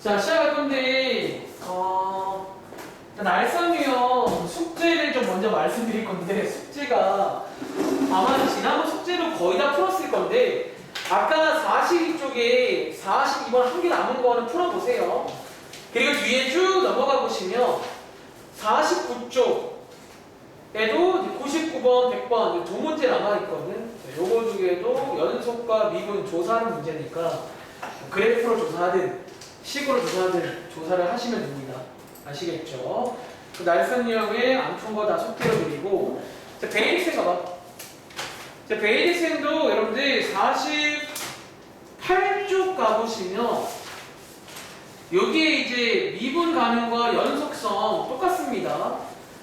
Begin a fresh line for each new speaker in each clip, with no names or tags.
자, 시작할 건데, 날선 유형 숙제를 좀 먼저 말씀드릴 건데, 숙제가 아마 지난번 숙제도 거의 다 풀었을 건데, 아까 42쪽에 42번 한 개 남은 거는 풀어보세요. 그리고 뒤에 쭉 넘어가 보시면 49쪽에도 99번, 100번 두 문제 남아있거든. 요거 중에도 연속과 미분 조사하는 문제니까 그래프로 조사하든 식으로 조사하든 조사를 하시면 됩니다. 아시겠죠? 그 날선 유형에 안 푼 거 다 속대로 드리고, 자, 베이리스행 가봐. 자, 베이리스행도 여러분들 48쪽 가보시면 여기에 이제 미분 가능과 연속성 똑같습니다.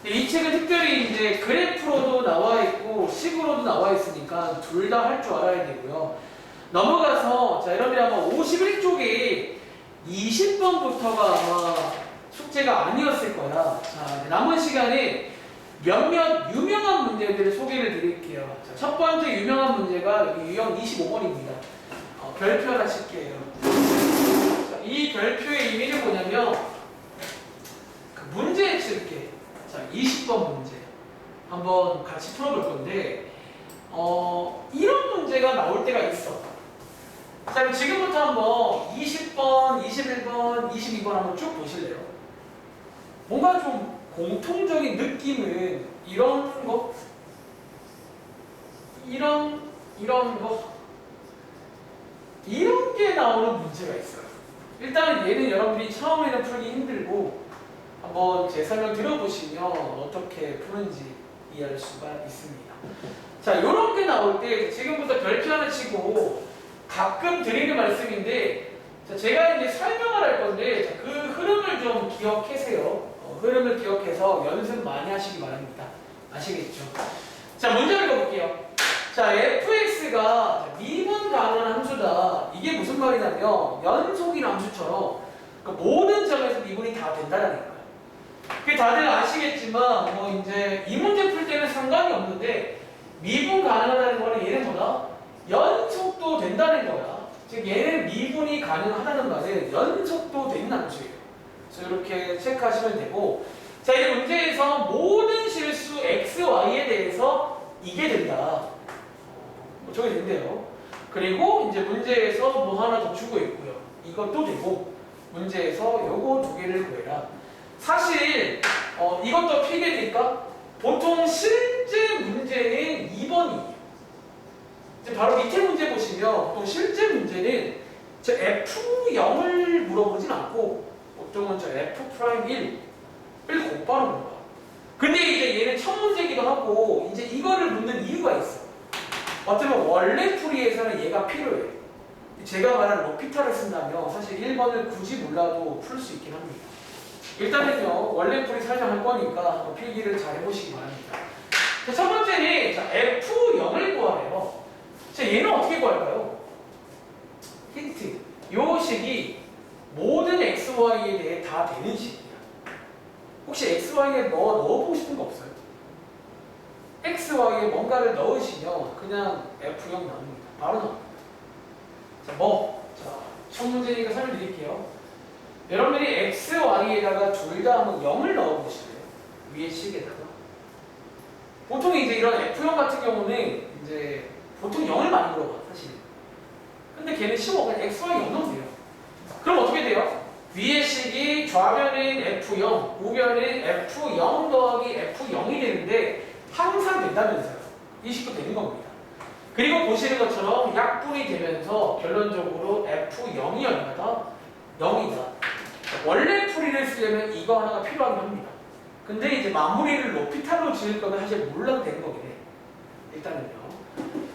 이 책은 특별히 이제 그래프로도 나와 있고 식으로도 나와 있으니까 둘 다 할 줄 알아야 되고요. 넘어가서 자, 여러분들 아마 51쪽에 20번부터가 아마 숙제가 아니었을 거야. 자, 남은 시간에 몇몇 유명한 문제들을 소개를 드릴게요. 자, 첫 번째 유명한 문제가 여기 유형 25번입니다. 별표 하나 칠게요. 자, 이 별표의 의미는 뭐냐면 그 문제에 칠게. 자, 20번 문제 한번 같이 풀어볼 건데 이런 문제가 나올 때가 있어. 자, 그럼 지금부터 한번 20번, 21번, 22번 한번 쭉 보실래요? 뭔가 좀 공통적인 느낌은 이런 거, 이런 거, 이런 게 나오는 문제가 있어요. 일단은 얘는 여러분들이 처음에는 풀기 힘들고 한번 제 설명 들어보시면 어떻게 푸는지 이해할 수가 있습니다. 자, 이런 게 나올 때 지금부터 별표 하나 치고 가끔 드리는 말씀인데, 자, 제가 이제 설명을 할 건데, 자, 그 흐름을 좀 기억하세요. 흐름을 기억해서 연습 많이 하시기 바랍니다. 아시겠죠? 자, 문제 읽어볼게요. 자, fx가 미분 가능한 함수다. 이게 무슨 말이냐면 연속인 함수처럼 그 모든 점에서 미분이 다 된다는 거예요. 그게 다들 아시겠지만 뭐 이제 이 문제 풀 때는 상관이 없는데 미분 가능하다는 거는 얘는 뭐다? 연속도 된다는 거야. 즉 얘는 미분이 가능하다는 말은 연속도 되는 함수예요. 그래서 이렇게 체크하시면 되고, 자, 이 문제에서 모든 실수 x, y에 대해서 이게 된다. 저게 된대요. 그리고 이제 문제에서 뭐 하나 더 주고 있고요. 이것도 되고 문제에서 요거 두 개를 구해라. 사실 이것도 필기일까? 보통 실제 문제는 2번이에요. 바로 밑에 문제 보시면 보통 실제 문제는 저 F0을 물어보진 않고 보통은 저 F'1을 곧바로 물어봐. 근데 이제 얘는 첫 문제이기도 하고 이제 이거를 묻는 이유가 있어. 어쩌면 원래 풀이에서는 얘가 필요해. 제가 말한 로피타를 쓴다면 사실 1번을 굳이 몰라도 풀 수 있긴 합니다. 일단은요, 원래 풀이 살짝 할 거니까 필기를 잘 해보시기 바랍니다. 자, 첫 번째는 자, F0을 구하래요. 자, 얘는 어떻게 구할까요? 힌트. 요 식이 모든 XY에 대해 다 되는 식이야. 혹시 XY에 넣어보고 싶은 거 없어요? XY에 뭔가를 넣으시면 그냥 F0 나옵니다. 바로 나옵니다. 자, 첫 문제니까 설명드릴게요. 여러분들이 X, Y에다가 둘 다 한번 0을 넣어보실래요? 위에 식에다가. 보통 이제 이런 F0 같은 경우는 이제 보통 0을 많이 물어봐, 사실. 근데 걔는 쉬워. 그냥 X, Y 0 넣으면 돼요. 그럼 어떻게 돼요? 위에 식이 좌변인 F0, 우변인 F0 더하기 F0이 되는데 항상 된다면서요. 이 식도 되는 겁니다. 그리고 보시는 것처럼 약분이 되면서 결론적으로 F0이 얼마다? 0이다. 원래 풀이를 쓰려면 이거 하나가 필요하긴 합니다. 근데 이제 마무리를 로피탈로 지을 거면 사실 몰라도 되는 거긴 해. 일단은요.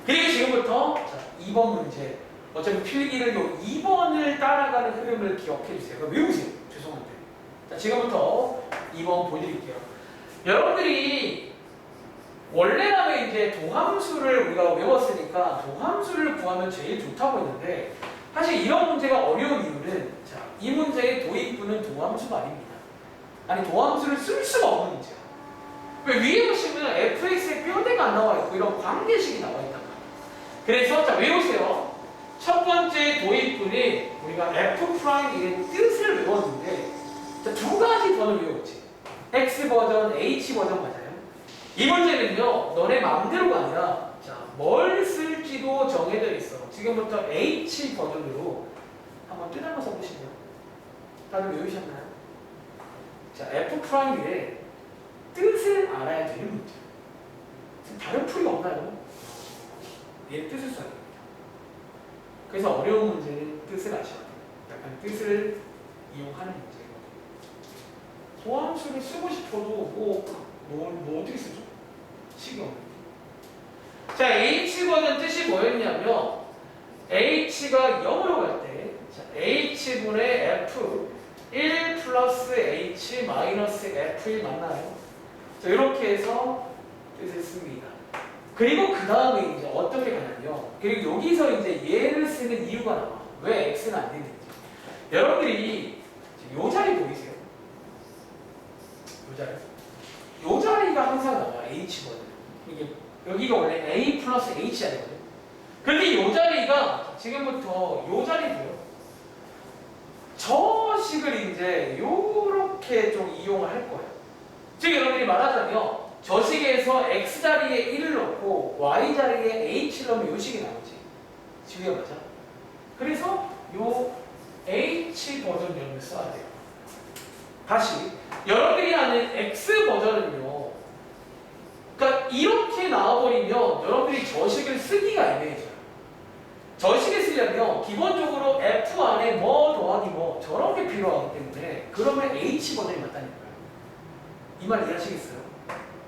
그리고 지금부터 자, 2번 문제. 어차피 필기를 요 2번을 따라가는 흐름을 기억해 주세요. 그럼 외우세요. 죄송한데. 자, 지금부터 2번 보여드릴게요. 여러분들이 원래라면 이제 도함수를 우리가 외웠으니까 도함수를 구하면 제일 좋다고 했는데 사실 이런 문제가 어려운 이유는 자, 이 문제의 도입부는 도함수가 아닙니다. 아니 도함수를 쓸 수가 없는 문제야. 왜 위에 보시면 fx의 뼈대가 안 나와 있고 이런 관계식이 나와 있단 말이에요. 그래서 자 외우세요. 첫 번째 도입부는 우리가 F'의 뜻을 외웠는데 자, 두 가지 번을 외웠지. X 버전, H 버전 맞아요. 이 문제는요, 너네 마음대로가 아니라 자, 뭘 쓸지도 정해져 있어. 지금부터 H 버전으로 한번 뜯어서 보시면 다들 외우셨나요? 자, F'의 뜻을 알아야 되는 문제. 다른 풀이 없나요? 얘 뜻을 써야 됩니다. 그래서 어려운 문제는 뜻을 아셔야 돼요. 약간 뜻을 이용하는 문제거든요. 도함수를 쓰고 싶어도 뭐 어떻게 쓰죠? 식이 없는데. 자, H 버전 뜻이 뭐였냐면 H가 0으로 갈 때 H분의 F 1 플러스 H 마이너스 F1 맞나요? 자, 이렇게 해서 뜻을 씁니다. 그리고 그 다음에 이제 어떻게 가냐면요. 그리고 여기서 이제 얘를 쓰는 이유가 나와. 왜 X는 안 되는지. 여러분들이 요 자리 보이세요? 요 자리. 요 자리가 항상 나와. H거든요. 이게 여기가 원래 A 플러스 H가 되거든요. 근데 요 자리가 지금부터 요 자리고요. 저 식을 이제 요렇게 좀 이용을 할 거예요. 즉 여러분들이 말하자면 저 식에서 x 자리에 1을 넣고 y 자리에 h를 넣으면 요 식이 나오지. 지우야 맞아? 그래서 요 h 버전을 써야 돼요. 다시 여러분들이 아는 x 버전은요. 그러니까 이렇게 나와버리면 여러분들이 저 식을 쓰기가 애매해져요. 저 식을 쓰려면 기본적으로 f 안에 뭐 더하기 뭐 저런 게 필요하기 때문에 그러면 h 버전이 맞다니까요. 이 말 이해하시겠어요?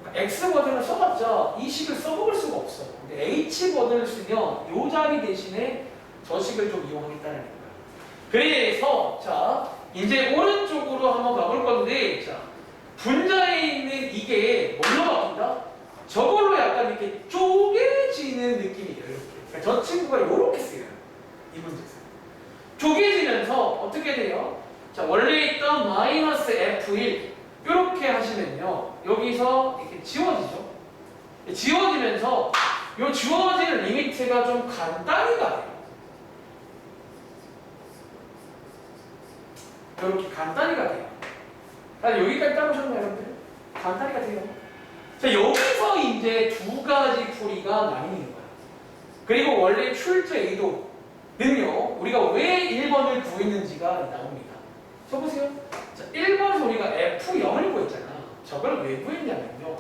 그러니까 x 버전을 써봤자 이 식을 써먹을 수가 없어. 근데 h 버전을 쓰면 요 자리 대신에 저 식을 좀 이용하겠다는 거예요. 그래서 자 이제 오른쪽으로 한번 가볼 건데 자 분자에 있는 이게 뭘로 바뀐다? 저걸로 약간 이렇게 쪼개지는 느낌이에요. 이렇게. 그러니까 저 친구가 이렇게 쓰여요. 이 문제에서. 쪼개지면서 어떻게 돼요? 자 원래 있던 마이너스 F1 이렇게 하시면요. 여기서 이렇게 지워지죠. 지워지면서 이 지워지는 리미트가 좀 간단히 가요. 이렇게 간단히가 돼요. 여기까지 따보셨나요, 여러분들? 간단히가 돼요. 자, 여기서 이제 두 가지 풀이가 나뉘는 거야. 그리고 원래 출제 의도는요, 우리가 왜 1번을 구했는지가 나옵니다. 써보세요. 자, 1번에서 우리가 F0을 구했잖아. 저걸 왜 구했냐면요.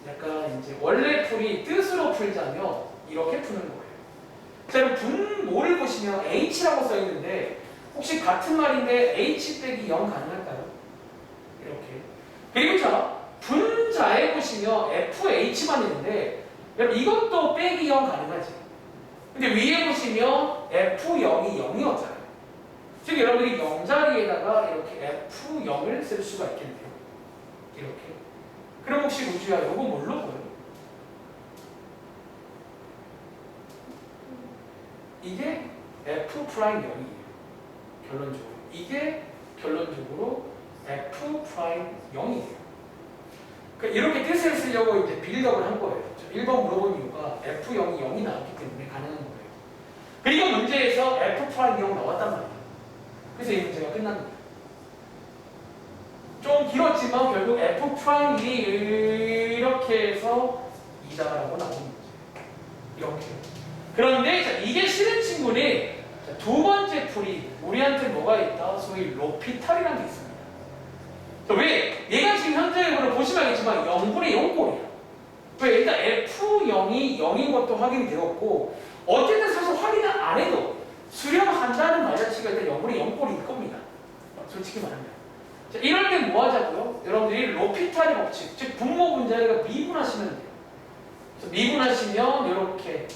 약간 이제 원래 풀이 뜻으로 풀자면 이렇게 푸는 거예요. 자, 그럼 분모를 보시면 H라고 써있는데 혹시 같은 말인데 H 빼기 0 가능할까요? 이렇게. 그리고 자, 분자에 보시면 FH만 있는데 여러분 이것도 빼기 0 가능하지. 근데 위에 보시면 F0이 0이었잖아요. 즉 여러분들이 0 자리에다가 이렇게 F0을 쓸 수가 있겠네요. 이렇게. 그럼 혹시 우주야 이거 뭘로 보여? 이게 F'0이에요. 결론적으로. 이게 결론적으로 F'0이에요. 그러니까 이렇게 뜻을 쓰려고 이제 빌드업을 한 거예요. 1번 물어본 이유가 F0이 0이 나왔기 때문에 가능한 거예요. 그리고 문제에서 F'0 나왔단 말이에요. 그래서 이 문제가 끝납니다. 좀 길었지만 결국 F'이 이렇게 해서 2다라고 나오는 거죠. 이렇게. 그런데 자, 이게 싫은 친구는 자, 두 번째 풀이 우리한테 뭐가 있다? 소위 로피탈이라는 게 있습니다. 왜? 얘가 지금 현재적으로 보시면 알겠지만 0분의 0꼴이야. 왜? 일단 F0이 0인 것도 확인이 되었고 어쨌든 사실 확인을 안 해도 수렴한다는 말 자체가 일단 0분의 0꼴일 겁니다. 솔직히 말하면. 자, 이럴 때 뭐 하자고요? 여러분들이 로피탈의 법칙, 즉 분모 분자리가 미분하시면 돼요. 그래서 미분하시면 이렇게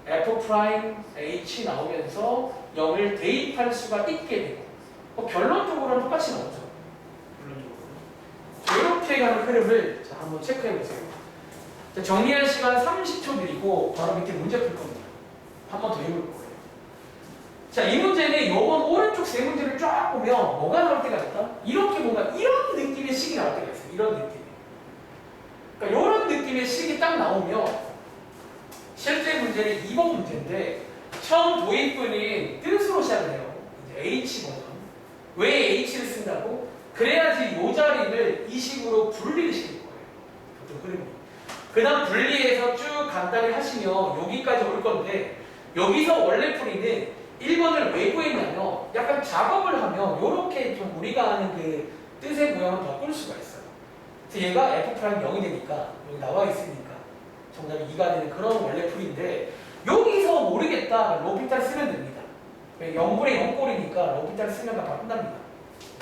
F'H 나오면서 0을 대입할 수가 있게 되고 결론적으로는 똑같이 나오죠. 결론적으로. 이렇게 가는 흐름을 자, 한번 체크해 보세요. 자, 정리할 시간 30초 드리고 바로 밑에 문제 풀 겁니다. 한 번 더 해볼 거예요. 자, 이 문제는 이번 오른쪽 세 문제를 쫙 보면 뭐가 나올 때가 있다? 이렇게 뭔가 이런 느낌의 식이 나올 때가 있어요. 이런 느낌. 그러니까 이런 느낌의 식이 딱 나오면 실제 문제는 2번 문제인데 처음 도입부는 뜻으로 시작을 해요. 이제 H 버전. 왜 H를 쓴다고? 그래야지 요 자리를 이 식으로 분리를 시킬 거예요. 보통 흐름이. 그 다음 분리해서 쭉 간단히 하시면 여기까지 올 건데 여기서 원래 풀이는 1번을 왜 구했냐면 약간 작업을 하면 이렇게 좀 우리가 아는 그 뜻의 모양을 바꿀 수가 있어요. 그래서 얘가 F' 0이 되니까 여기 나와 있으니까 정답이 2가 되는 그런 원래 풀인데 여기서 모르겠다 로피탈 쓰면 됩니다. 0분의 0꼴이니까 로피탈 쓰면 다 바꾼답니다.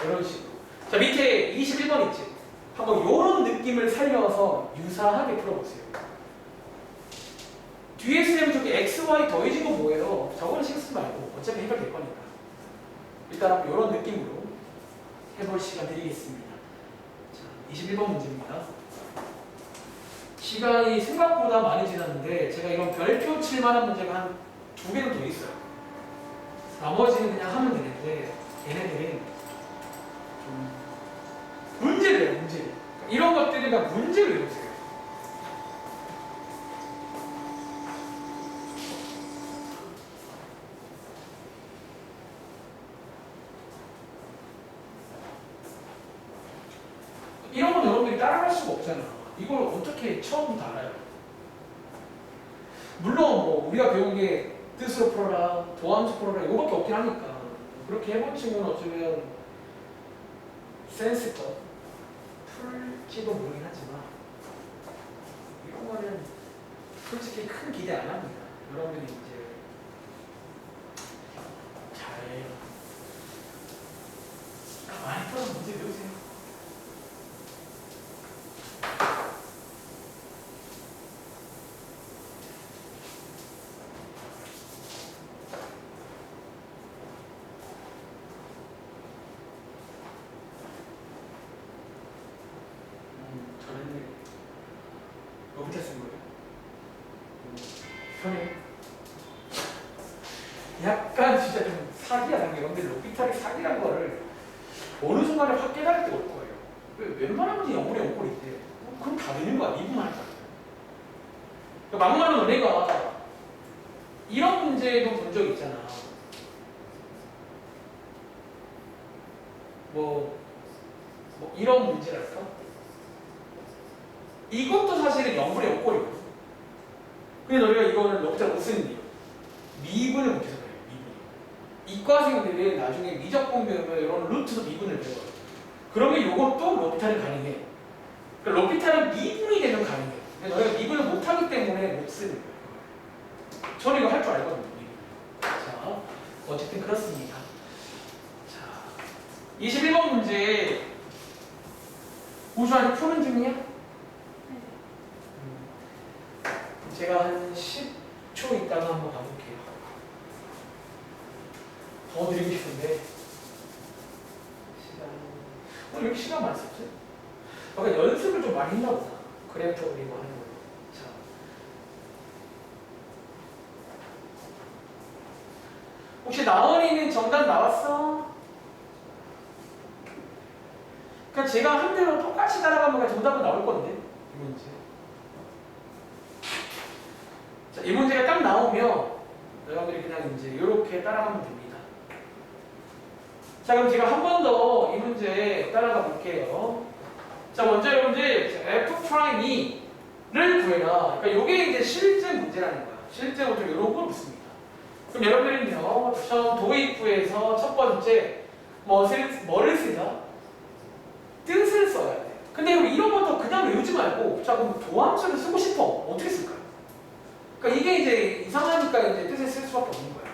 이런 식으로. 자 밑에 21번 있지? 한번 이런 느낌을 살려서 유사하게 풀어보세요. 뒤에 쓰면 저기 x, y 더해진 건 뭐예요? 저거는 신경 쓰지 말고 어차피 해결될 거니까. 일단 한번 이런 느낌으로 해볼 시간 드리겠습니다. 자, 21번 문제입니다. 시간이 생각보다 많이 지났는데 제가 이런 별표 칠 만한 문제가 한 2개는 더 있어요. 나머지는 그냥 하면 되는데 얘네들은 좀 문제를 해요, 문제를. 이런 것들이 다 문제를 외우세요. 이런 건 여러분들이 따라갈 수가 없잖아. 이걸 어떻게 처음부터 알아요? 물론 뭐 우리가 배운 게 뜻으로 풀어라, 도함수 풀어라 이거밖에 없긴 하니까 그렇게 해본 친구는 어쩌면 센스껏 풀지도 모르긴 하지만 이런 거는 솔직히 큰 기대 안 합니다. 여러분들이 이제 잘 많이 풀어서 문제 외우세요. 저는 로피탈 쓴 거예요. 편해. 약간 진짜 좀 사기야, 사기. 근데 로피탈이 사기란 거를 어느 순간에 확 깨달을 때가 올 거예요. 웬만한 문제 0분의 0꼴인데 그럼 다 되는 거야. 미분할 거야. 그러니까 막말로 너네가 이런 문제도 본 적 있잖아. 뭐 이런 문제랄까? 이것도 사실은 0분의 0꼴이거든. 근데 너희가 이거를 로피탈 못 쓰는 이유. 미분을 못해서 그래요. 미분. 이과생들이 나중에 미적분 배우면 이런 루트도 미분을 배워요. 그러면 이것도 로피탈이 가능해. 그러니까 로피탈은 미분이 되면 가능해. 근데 너희가 미분을 못하기 때문에 못 쓰는 거예요. 저는 이거 할 줄 알거든요. 미분. 자, 어쨌든 그렇습니다. 자, 21번 문제 우주 아직 푸는 중이야? 제가 한 10초 있다가 한번 가볼게요. 더 드리고 싶은데 시간... 왜 이렇게 시간 많이 썼지? 그러니까 연습을 좀 많이 했나 보다. 그래프 그리고 하는 거. 자, 혹시 나원이는 정답 나왔어? 그러니까 제가 한 대로 똑같이 따라가면 정답은 나올 건데 이 문제. 자, 이 문제가 딱 나오면 여러분들이 그냥 이제 이렇게 따라가면 됩니다. 자, 그럼 제가 한 번 더 이 문제 따라가 볼게요. 자, 먼저 여러분들 F'2를 구해라. 그러니까 이게 이제 실제 문제라는 거야. 실제 문제 이런 걸 묻습니다. 그럼 여러분들은요, 처음 도입부에서 첫 번째 뭐를 쓰자? 뜻을 써야 돼. 근데 이런 것도 그냥 외우지 말고, 자, 그럼 도함수를 쓰고 싶어. 어떻게 쓸까요? 그러니까 이게 이제 이상하니까 이제 뜻을 쓸 수밖에 없는 거야.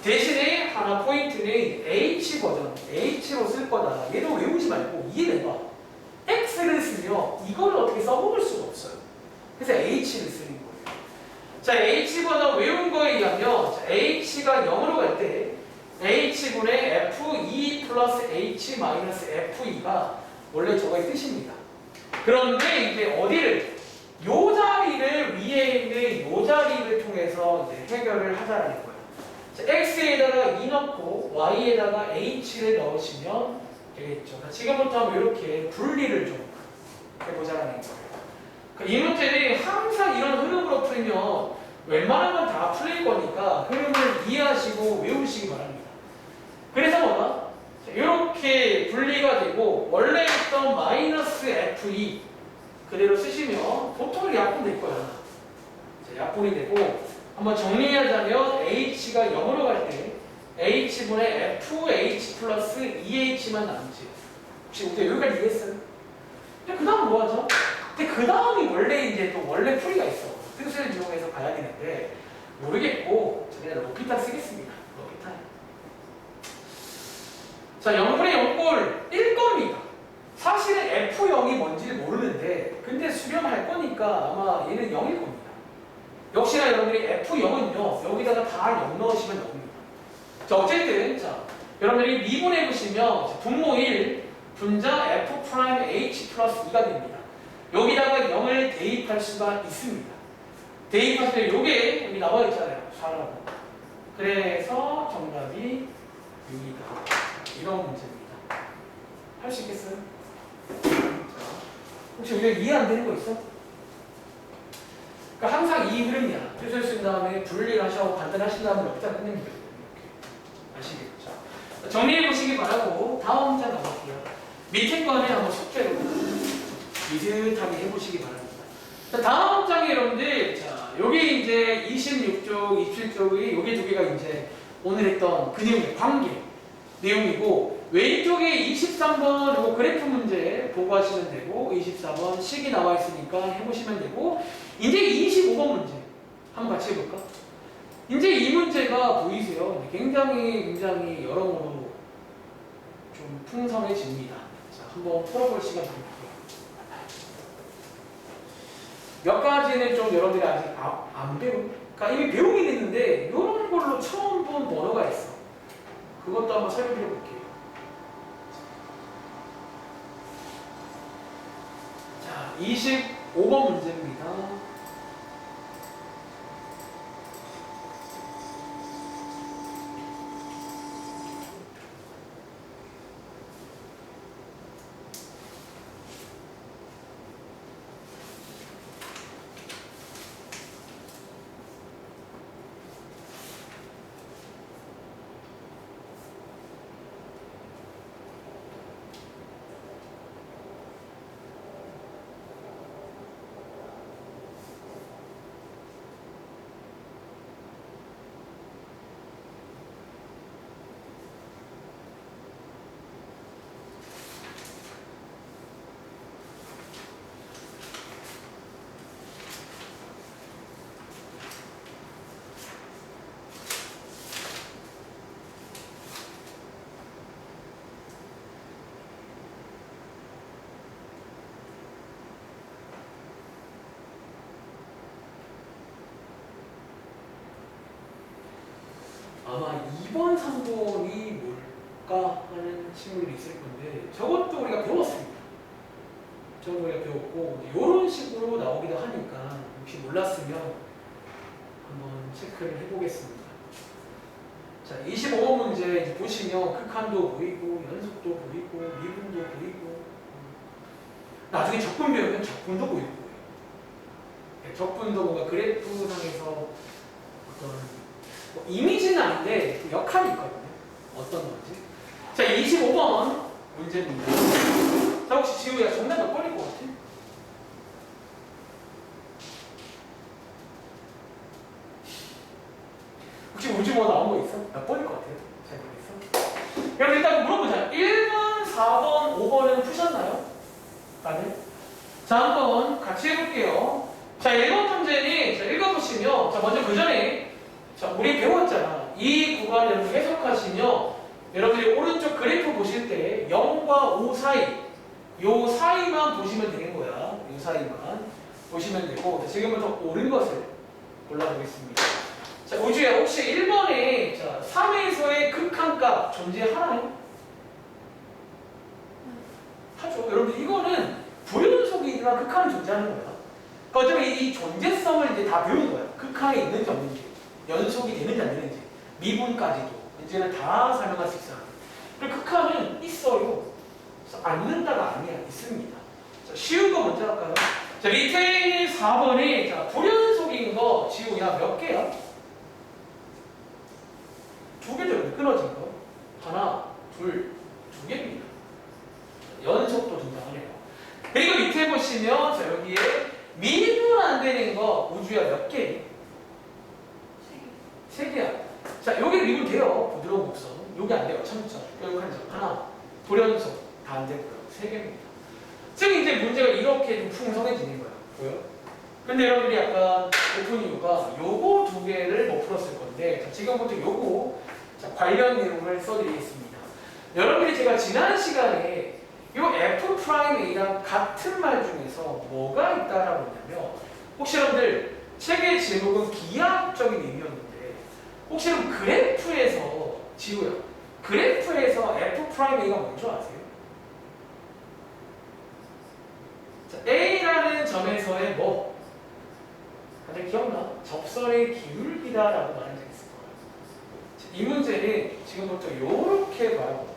대신에 하나 포인트는 H 버전, H로 쓸 거다. 얘도 외우지 말고 이해해봐. X를 쓰면 이거를 어떻게 써먹을 수가 없어요. 그래서 H를 쓰는 거예요. 자, H 버전 외운 거에 의하면 자, H가 0으로 갈 때 H분의 F2 플러스 H 마이너스 F2가 원래 저거의 뜻입니다. 그런데 이제 어디를 요 자리를 위에 있는 요 자리를 통해서 이제 해결을 하자라는 거예요. 자, X에다가 2 넣고 Y에다가 H를 넣으시면 되겠죠. 지금부터 한번 이렇게 분리를 좀 해보자라는 거예요. 이 문제들이 항상 이런 흐름으로 풀면 웬만하면 다 풀릴 거니까 흐름을 이해하시고 외우시기 바랍니다. 그래서 뭐가? 이렇게 되고 원래 있던 마이너스 FE 그대로 쓰시면 보통 약분 될 거야. 자, 약분이 되고 한번 정리하자면 H가 0으로 갈 때 H분의 FH 플러스 EH만 남지. 혹시 우리가 여기까지 이해했어요? 근데 그 다음 뭐 하죠? 근데 그 다음이 원래 이제 또 원래 풀이가 있어. 뜻을 이용해서 가야 되는데 모르겠고 그냥 로피탈 쓰겠습니다. 로피탈. 자, 0분의 0꼴 1겁니다. 사실은 F0이 뭔지를 모르는데 근데 수렴할 거니까 아마 얘는 0일 겁니다. 역시나 여러분들이 F0은요 여기다가 다 0 넣으시면 됩니다. 자, 어쨌든 자 여러분들이 미분해 보시면 분모 1 분자 F'H 플러스 2가 됩니다. 여기다가 0을 대입할 수가 있습니다. 대입할 때 요게 여기 나와 있잖아요. 4라고. 그래서 정답이 6이다. 이런 문제입니다. 할 수 있겠어요? 자, 혹시 우리가 이해 안 되는 거 있어? 그러니까 항상 이 흐름이야. 뜻을 쓴 다음에 분리를 하셔서 간단하신 다음에 여기다 끝냅니다. 이렇게. 아시겠죠? 정리해 보시기 바라고 다음 문제 가볼게요. 밑에 거는 한번 숙제로 비슷하게 해보시기 바랍니다. 자, 다음 장에 여러분들, 자, 여기 이제 26쪽, 27쪽이 여기 두 개가 이제 오늘 했던 그 내용의 관계 내용이고, 왼쪽에 23번 이거 그래프 문제 보고 하시면 되고, 24번 식이 나와 있으니까 해보시면 되고, 이제 25번 문제 한번 같이 해볼까? 이제 이 문제가 보이세요? 굉장히 여러모로 좀 풍성해집니다. 자, 한번 풀어볼 시간 드릴게요. 몇 가지는 좀 여러분들이 아직 안 배운, 그러니까 이미 배우긴 했는데 이런 걸로 처음 본 번호가 있어. 그것도 한번 설명드려 볼게요. 자, 25번 문제입니다. 아마 2번, 3번이 뭘까 하는 친구들이 있을 건데 저것도 우리가 배웠습니다. 저것도 우리가 배웠고 이런 식으로 나오기도 하니까 혹시 몰랐으면 한번 체크를 해보겠습니다. 자, 25번 문제 이제 보시면 극한도 보이고 연속도 보이고 미분도 보이고 나중에 적분 배우면 적분도 보이고 적분도 뭔가 그래프상에서 어떤 이미지는 아닌데 그 역할이 있거든요. 어떤 건지. 자, 25번 문제입니다. 자, 혹시 지우야 정답 몇 번일 것 같아? 혹시 우주 뭐 나온 거 있어? 몇 번일 것 같아요? 잘 모르겠어. 그럼 일단 물어보자. 1번, 4번, 5번은 푸셨나요? 다들? 자, 한번 같이 해볼게요. 자, 1번 문제는 자, 읽어보시면 자, 먼저 그 전에 자, 우리 배웠잖아. 이 구간을 해석하시면 여러분들이 오른쪽 그래프 보실 때 0과 5 사이 요 사이만 보시면 되는 거야. 요 사이만 보시면 되고 자, 지금부터 옳은 것을 골라보겠습니다. 자, 우주야 혹시 1번에 자, 3에서의 극한값 존재하나요? 하죠. 여러분들 이거는 불연속이나 극한이 존재하는 거야. 그러니까 어쩌면 이 존재성을 이제 다 배운 거야. 극한이 있는지 없는지. 연속이 되는지 안 되는지 미분까지도 이제는 다 설명할 수 있어요. 그리고 극한은 있어요. 그래서 안 있는다가 아니야. 있습니다. 자, 쉬운 거 먼저 할까요? 자, 밑에 4번에 자, 불연속인 거 지우야 몇 개야? 2개죠. 끊어진 거. 하나, 둘, 2개입니다. 연속도 등장하네요. 그리고 밑에 보시면 자 여기에 미분 안 되는 거 우주야 몇 개? 3개야. 자 여기 미분 돼요. 부드러운 곡선. 여기 안 돼요. 참점. 여기 한 점. 하나. 불연속. 다 안 되고요. 3개입니다. 즉 이제 문제가 이렇게 좀 풍성해지는 거예요. 보여요? 근데 여러분들이 약간 오픈 이유가 요거 2개를 못 풀었을 건데 자, 지금부터 요거 자, 관련 내용을 써드리겠습니다. 여러분들이 제가 지난 시간에 요 F'A랑 같은 말 중에서 뭐가 있다라고 했냐면 혹시 여러분들 책의 제목은 기하학적인 의미였는데 혹시 여러분 그래프에서 지우야 그래프에서 F'A가 뭔지 아세요? 자, A라는 점에서의 뭐? 다들 기억나? 접선의 기울기다라고 말한 적 있을 거예요. 자, 이 문제는 지금부터 이렇게 바라볼 거예요.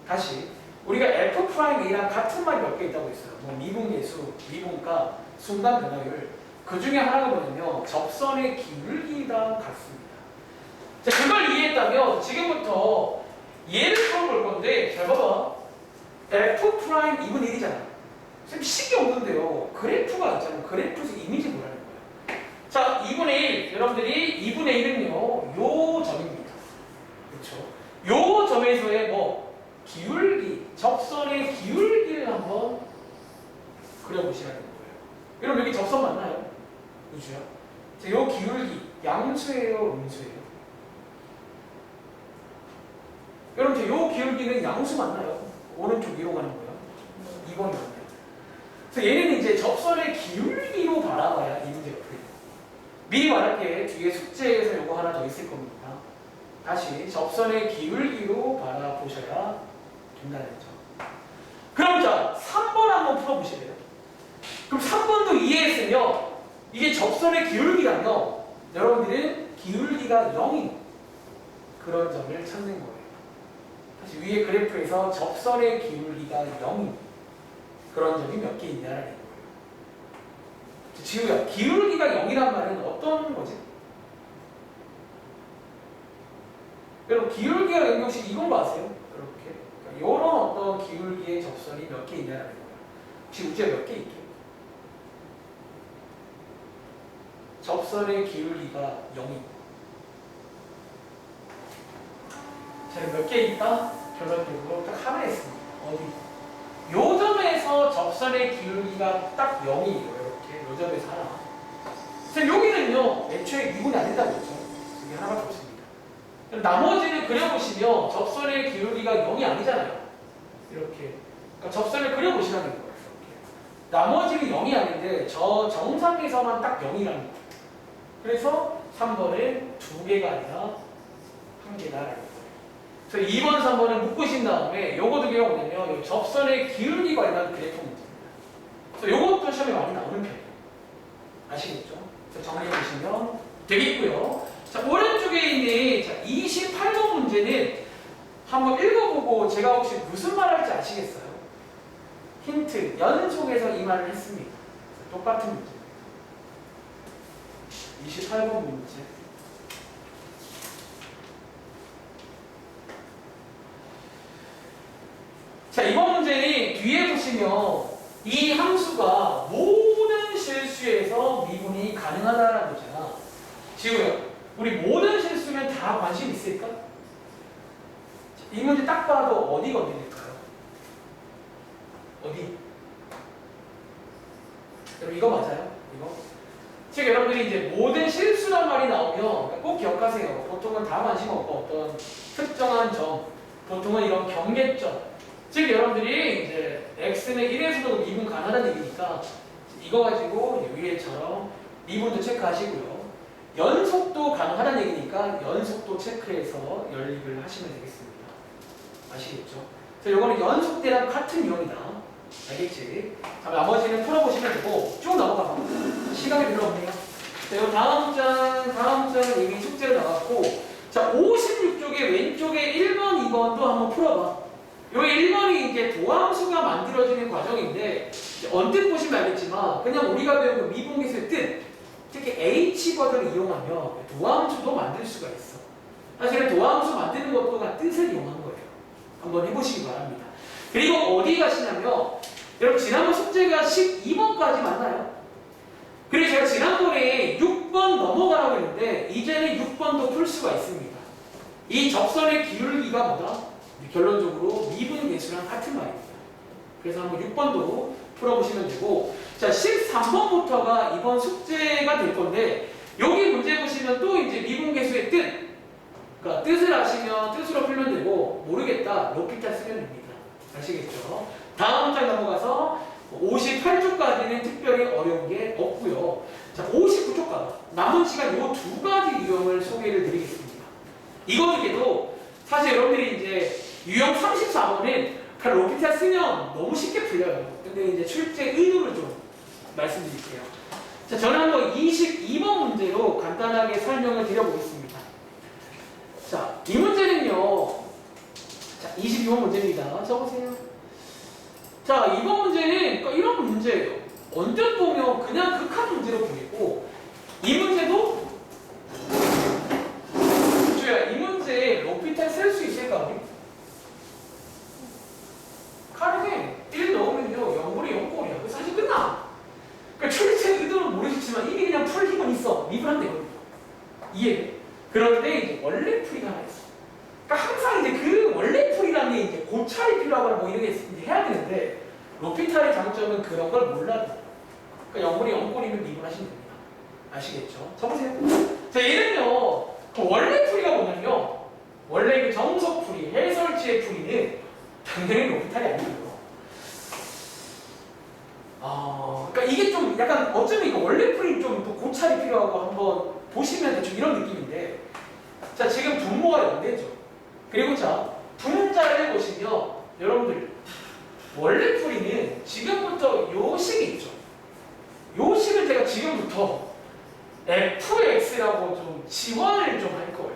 다시 우리가 F'A랑 같은 말이 몇 개 있다고 했어요. 뭐 미분계수, 미분가, 순간 변화율 그 중에 하나가 뭐냐면 접선의 기울기랑 같습니다. 자, 그걸 이해했다면 지금부터 얘를 풀어볼 건데 잘 봐봐. F' 2분의 1이잖아. 쌤 식이 없는데요. 그래프가 있잖아요. 그래프에서 이미지 뭐라는 거예요. 자, 2분의 1. 여러분들이 2분의 1은요. 요 점입니다. 그렇죠? 요 점에서의 뭐 기울기, 접선의 기울기를 한번 그려보시라는 거예요. 여러분 여기 접선 맞나요? 그렇죠? 자, 요 기울기 양수예요, 음수예요? 여러분 요 기울기는 양수 맞나요? 오른쪽 위로 가는 거예요. 2번이 맞나요? 그래서 얘는 이제 접선의 기울기로 바라봐야 이 문제가 풀려요. 미리 말할게. 뒤에 숙제에서 요거 하나 더 있을 겁니다. 다시 접선의 기울기로 바라보셔야 된다는 점. 그럼 자 3번 한번 풀어보실래요? 그럼 3번도 이해했으면 이게 접선의 기울기라면 여러분들은 기울기가 0인 그런 점을 찾는 거예요. 다시 위에 그래프에서 접선의 기울기가 0인 그런 점이 몇 개 있냐라는 거예요. 지우야, 기울기가 0이란 말은 어떤 거지? 여러분 기울기가 0이 혹시 이건 거 아세요? 이렇게 그러니까 이런 어떤 기울기의 접선이 몇 개 있냐라는 거예요. 혹시 우주에 몇 개 있게? 접선의 기울기가 0이 자, 몇 개 있다? 결론적으로 딱 하나 있습니다. 어디? 요 점에서 접선의 기울기가 딱 0이에요. 이렇게 요 점에서 하나. 자, 여기는요. 애초에 미분이 안 된다고 했죠. 여기 하나밖에 없습니다. 나머지를 그려보시면 접선의 기울기가 0이 아니잖아요. 이렇게. 그러니까 접선을 그려보시라는 거예요. 이렇게. 나머지는 0이 아닌데 저 정상에서만 딱 0이라는 거예요. 그래서 3번은 2개가 아니라 1개다라는 거예요. 그래서 2번, 3번을 묶으신 다음에 요거 2개가 뭐냐면 접선의 기울기 관련 그래프 문제입니다. 그래서 요것도 시험에 많이 나오는 편이에요. 아시겠죠? 그래서 정리해 보시면 되겠고요. 자, 오른쪽에 있는 자, 28번 문제는 한번 읽어보고 제가 혹시 무슨 말 할지 아시겠어요? 힌트, 연속해서 이 말을 했습니다. 똑같은 문제입니다. 28번 문제. 자, 이번 문제는 뒤에 보시면 이 함수가 모든 실수에서 미분이 가능하다라는 거잖아. 지우야, 우리 모든 실수면 다 관심 있을까? 자, 이 문제 딱 봐도 어디 건드릴까요? 어디? 여러분 이거 맞아요? 이거? 즉 여러분들이 이제 모든 실수란 말이 나오면 꼭 기억하세요. 보통은 다 관심 없고 어떤 특정한 점, 보통은 이런 경계점. 즉 여러분들이 이제 x는 1에서도 미분 가능하다는 얘기니까 이거 가지고 위에처럼 미분도 체크하시고요. 연속도 가능하다는 얘기니까 연속도 체크해서 연립을 하시면 되겠습니다. 아시겠죠? 그래서 이거는 연속대랑 같은 이론이다. 알겠지? 자, 나머지는 풀어보시면 되고 쭉 넘어가 봐. 시간이 별로 없네요. 자, 이 다음 장은 이미 숙제로 나왔고 자, 56쪽에 왼쪽에 1번, 2번도 한번 풀어봐. 요 1번이 이제 도함수가 만들어지는 과정인데 언뜻 보시면 알겠지만 그냥 우리가 배운 그 미분계수의 뜻 특히 H버전을 이용하면 도함수도 만들 수가 있어. 사실은 도함수 만드는 것도 뜻을 이용한 거예요. 한번 해보시기 바랍니다. 그리고 어디 가시냐면 여러분 지난번 숙제가 12번까지 맞나요? 그래서 제가 지난번에 6번 넘어가라고 했는데 이제는 6번도 풀 수가 있습니다. 이 접선의 기울기가 뭐다? 결론적으로 미분계수랑 같은 말입니다. 그래서 한번 6번도 풀어보시면 되고, 자 13번부터가 이번 숙제가 될 건데 여기 문제 보시면 또 이제 미분계수의 뜻, 그러니까 뜻을 아시면 뜻으로 풀면 되고 모르겠다 로피타 쓰면 됩니다. 아시겠죠? 다음 장 넘어가서 58쪽까지는 특별히 어려운 게 없고요. 자 59쪽까지 남은 시간 이 두 가지 유형을 소개를 드리겠습니다. 이거 중에도 사실 여러분들이 이제 유형 34번은 그냥 로피타 쓰면 너무 쉽게 풀려요. 근데 이제 출제 의도를 좀 말씀드릴게요. 자, 저는 한번 22번 문제로 간단하게 설명을 드려보겠습니다. 자, 이 문제는요. 자, 22번 문제입니다. 적으세요. 자, 이번 문제는 이런 문제예요. 언뜻 보면 그냥 극한 문제로 보이고, 이 문제도 이 문제에 로피타 쓸 수 있을까, 우리? 가능해. 1 넣으면요, 0분의 0꼴이야. 그래서 사실 끝나. 그러니까 출제 의도는 모르겠지만 이미 그냥 풀 힘은 있어. 미분하면 되거든요. 이해돼? 그런데 이제 원래 풀이가 하나 있어. 그러니까 항상 이제 그 원래 풀이라는 게 이제 고찰이 필요하거나 뭐 이런 게 이제 해야 되는데 로피타의 장점은 그런 걸 몰라도 그러니까 0분의 0꼴이면 미분하시면 됩니다. 아시겠죠? 적으세요. 자, 얘는요, 그 원래 풀이가 뭐냐면요, 원래 그 정석 풀이, 해설지의 풀이는 당연히 로피탈이 아니고요. 그러니까 이게 좀 약간 어쩌면 이거 원래 풀이 좀 또 고찰이 필요하고 한번 보시면 대충 이런 느낌인데, 자 지금 분모가 0대죠. 그리고 자 분자를 보시면 여러분들 원래 풀이는 지금부터 요 식이 있죠. 요 식을 제가 지금부터 fx라고 좀 지원을 좀 할 거예요.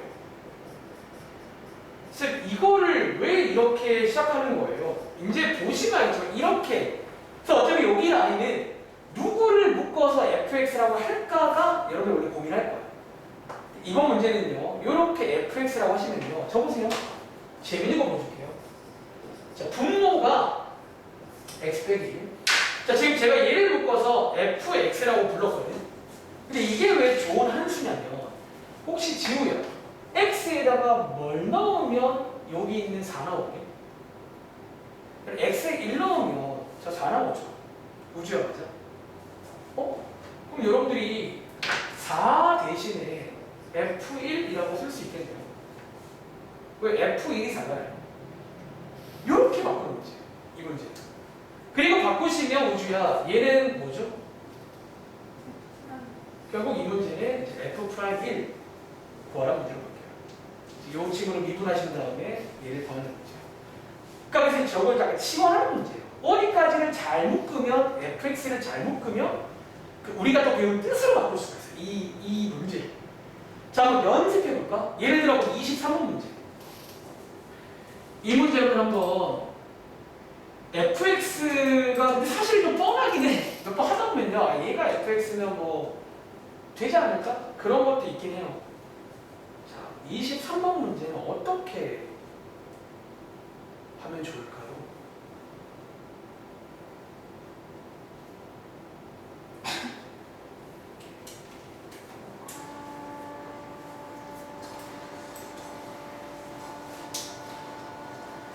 즉 이거를 왜 이렇게 시작하는 거예요? 이제 보시면 알죠. 이렇게. 그래서 어차피 여기 라인은 누구를 묶어서 fx라고 할까가 여러분들 원래 고민할 거예요. 이번 문제는요. 이렇게 fx라고 하시면요. 적으세요. 재밌는 거 보여줄게요. 자, 분모가 x 빼기 1. 자, 지금 제가 얘를 묶어서 fx라고 불렀거든요. 근데 이게 왜 좋은 한수냐면 혹시 지우야 x에다가 뭘 넣으면 여기 있는 4 나오게? x에 1 넣으면 저 4 나오죠. 우주야, 맞아? 그럼 여러분들이 4 대신에 f1이라고 쓸 수 있겠네요. 왜 f1이 4가요? 이렇게 바꾸는 거지, 이 문제. 그리고 바꾸시면 우주야, 얘는 뭐죠? 결국 이 문제는 f'1 구하라 문제로 바뀌어요. 이 식으로 미분하신 다음에 얘를 더하는 문제예요. 그러니까 그래서 저걸 약간 치환하는 문제예요. 어디까지를 잘 묶으면 fx를 잘 묶으면 우리가 또 배운 뜻으로 바꿀 수가 있어요. 이 문제. 자, 한번 연습해볼까? 예를 들어 23번 문제. 이 문제를 한번 fx가 근데 사실 좀 뻔하긴 해. 몇 번 하다 보면요, 얘가 fx면 뭐 되지 않을까? 그런 것도 있긴 해요. 자, 23번 문제는 어떻게 하면 좋을까요?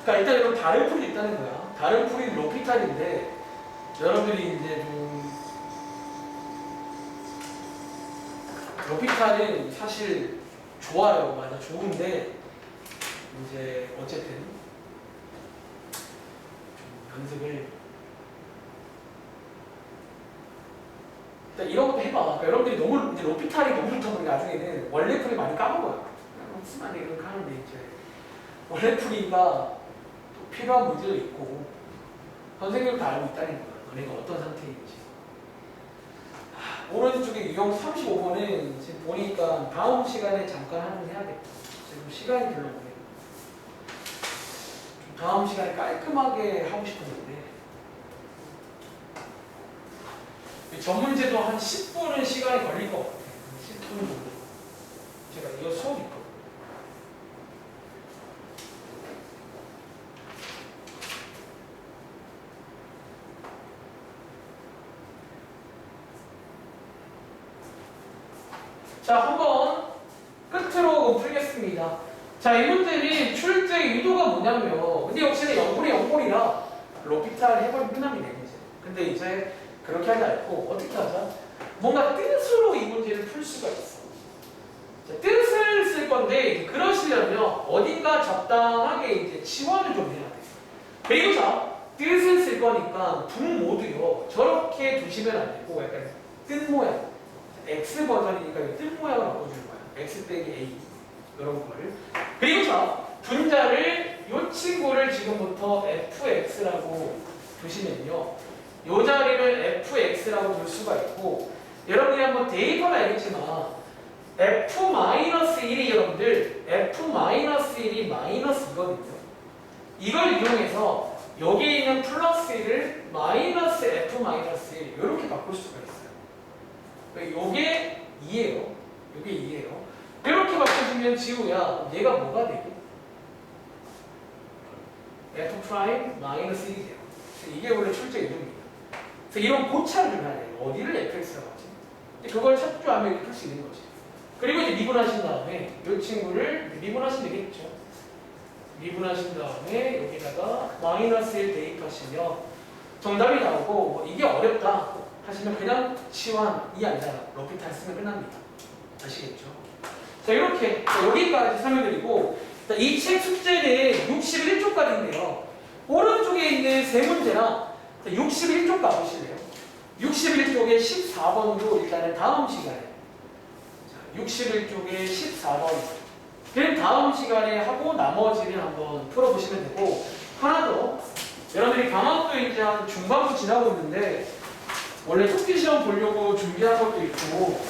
그러니까 일단 여러분 다른 풀이 있다는 거야. 다른 풀이는 로피탈인데 여러분들이 이제 좀 로피탈은 사실 좋아요. 맞아, 좋은데 이제 어쨌든 좀 연습을 일단 이런 것도 해봐. 그러니까 여러분들이 너무 이제 로피탈이 너무 좋다 보니까 나중에는 원래 풀이 많이 까먹어요. 쓰면 안 돼, 이렇게 하는데 이제 원래 풀이가 필요한 문제도 있고 선생님도 다 알고 있다는 거야. 너네가 어떤 상태인지. 오른쪽에 유형 35번은 지금 보니까 다음 시간에 잠깐 하는 해야겠다. 지금 시간이 별로 없네요. 다음 시간에 깔끔하게 하고 싶었는데 전 문제도 한 10분은 시간이 걸릴 것 같아요. 10분 정도. 제가 이거 수업 있거든요. 자, 한번 끝으로 풀겠습니다. 자, 이 문제는 출제 의도가 뭐냐면, 근데 역시나 0분의 0볼이라 로피탈 해버리면 끝납니다, 이 문제. 근데 이제 그렇게 하지 않고 어떻게 하자? 뭔가 뜻으로 이 문제를 풀 수가 있어. 자, 뜻을 쓸 건데 그러시려면 어딘가 적당하게 이제 치환을 좀 해야 돼. 그리고 자, 뜻을 쓸 거니까 분모도요 저렇게 두시면 안 되고 약간 뜻 모양. X 버전이니까 이 뜻 모양을 바꿔주는 거야. X 빼기 A 이런 거를. 그리고 자, 분자를 이 친구를 지금부터 fx라고 두시면요. 이 자리를 fx라고 둘 수가 있고, 여러분이 한번 대입하면 알겠지만 f-1이 여러분들 f-1이 마이너스이거든요. 이걸 이용해서 여기에 있는 플러스 1을 마이너스 f-1 이렇게 바꿀 수가 있어요. 요게 2예요. 요게 2예요. 이렇게 바꿔주면 지우야 얘가 뭐가 되게? f'-1이 돼요. 이게 원래 출제 이름입니다. 그래서 이런 고찰을 좀 해야 돼요. 어디를 fx라고 하지? 그걸 찾조하면 이렇게 풀 수 있는 거지. 그리고 이제 미분하신 다음에 이 친구를 미분하시면 되겠죠. 미분하신 다음에 여기다가 -1 대입하시면 정답이 나오고, 뭐 이게 어렵다 하시면 그냥 치환이 아니라 로피탈 쓰면 끝납니다. 아시겠죠? 자, 이렇게 여기까지 설명드리고, 이 책 숙제는 61쪽까지인데요. 오른쪽에 있는 세 문제랑 61쪽 가보실래요? 61쪽에 14번도 일단은 다음 시간에, 61쪽에 14번 그럼 다음 시간에 하고 나머지를 한번 풀어보시면 되고, 하나 더, 여러분들이 방학도 이제 한 중반부 지나고 있는데 원래 토끼 시험 보려고 준비한 것도 있고,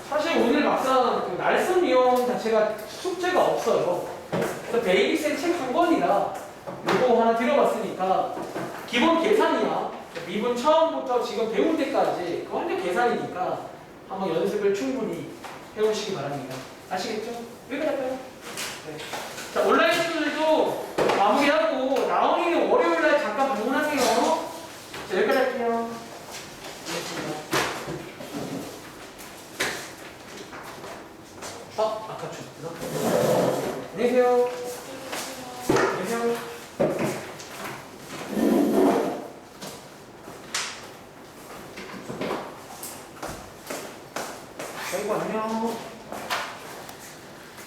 사실 오늘 막상 그 날선 이용 자체가 숙제가 없어요. 그래서 베이비쌤 책 한 권이라 요거 하나 들어봤으니까 기본 계산이야. 미분 처음부터 지금 배울 때까지 그 완전 계산이니까 한번 연습을 충분히 해오시기 바랍니다. 아시겠죠? 여기까지 할까요? 네. 자, 온라인 친구들도 마무리하고 나온이는 월요일날 잠깐 방문하세요. 자, 여기까지 할게요. 아까 줬구나. 안녕히 계세요.